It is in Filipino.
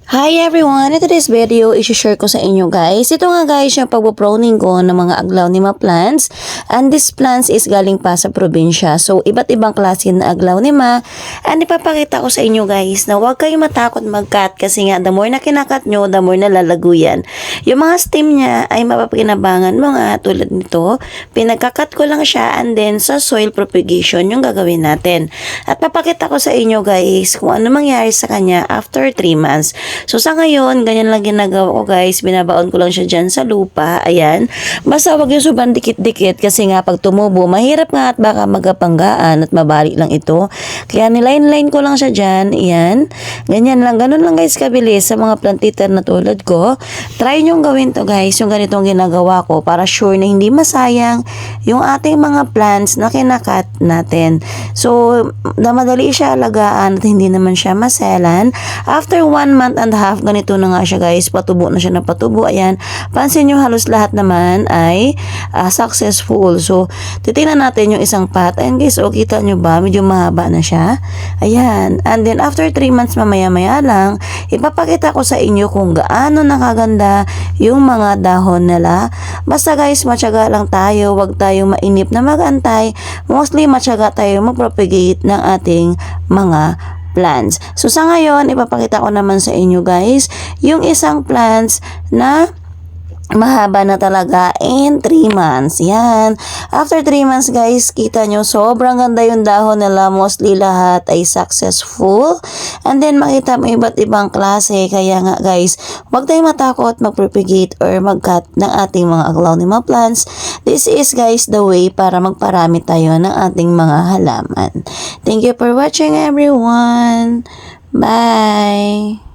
Hi everyone! In today's video, i-share ko sa inyo guys. Ito nga guys yung pagpo-proning ko ng mga aglaonema plants. And this plants is galing pa sa probinsya. So, iba't ibang klase na aglaonema. And ipapakita ko sa inyo guys na huwag kayong matakot mag-cut kasi nga the more na kinakat nyo, the more na lalago yan. Yung mga stem niya ay mapapakinabangan mo nga tulad nito. Pinagkakat ko lang siya and then sa soil propagation yung gagawin natin. At papakita ko sa inyo guys kung ano mangyari sa kanya after 3 months. So sa ngayon, ganyan lang ginagawa ko guys. Binabaon ko lang siya dyan sa lupa. Ayan. Basta wag yung sobrang dikit-dikit kasi nga pag tumubo, mahirap nga at baka magapanggaan at mabalik lang ito. Kaya niline-line ko lang siya dyan. Ayan. Ganyan lang. Ganun lang guys kabilis sa mga plantiter na tulad ko. Try nyo gawin to guys. Yung ganitong ginagawa ko para sure na hindi masayang yung ating mga plants na kinakat natin. So, madali siya alagaan at hindi naman siya maselan. After 1 month and a half, ganito na nga siya guys, patubo na siya na patubo. Ayan, pansin nyo halos lahat naman ay successful. So, titingnan natin yung isang pot. Ayan guys, o kita nyo ba, medyo mahaba na siya. Ayan, and then after 3 months mamaya-maya lang, ipapakita ko sa inyo kung gaano nakaganda yung mga dahon nila. Basta guys, matyaga lang tayo, wag tayong mainip na magantay. Mostly matyaga tayo mag-propagate ng ating mga plants. So sa ngayon, ipapakita ko naman sa inyo guys, yung isang plants na mahaba na talaga in 3 months. Yan. After 3 months guys, kita nyo, sobrang ganda yung dahon nila. Mostly lahat ay successful. And then makita mo iba't ibang klase. Kaya nga guys, huwag tayong matakot mag-propagate or mag-cut ng ating mga aglaonema plants. This is guys the way para magparami tayo ng ating mga halaman. Thank you for watching everyone. Bye!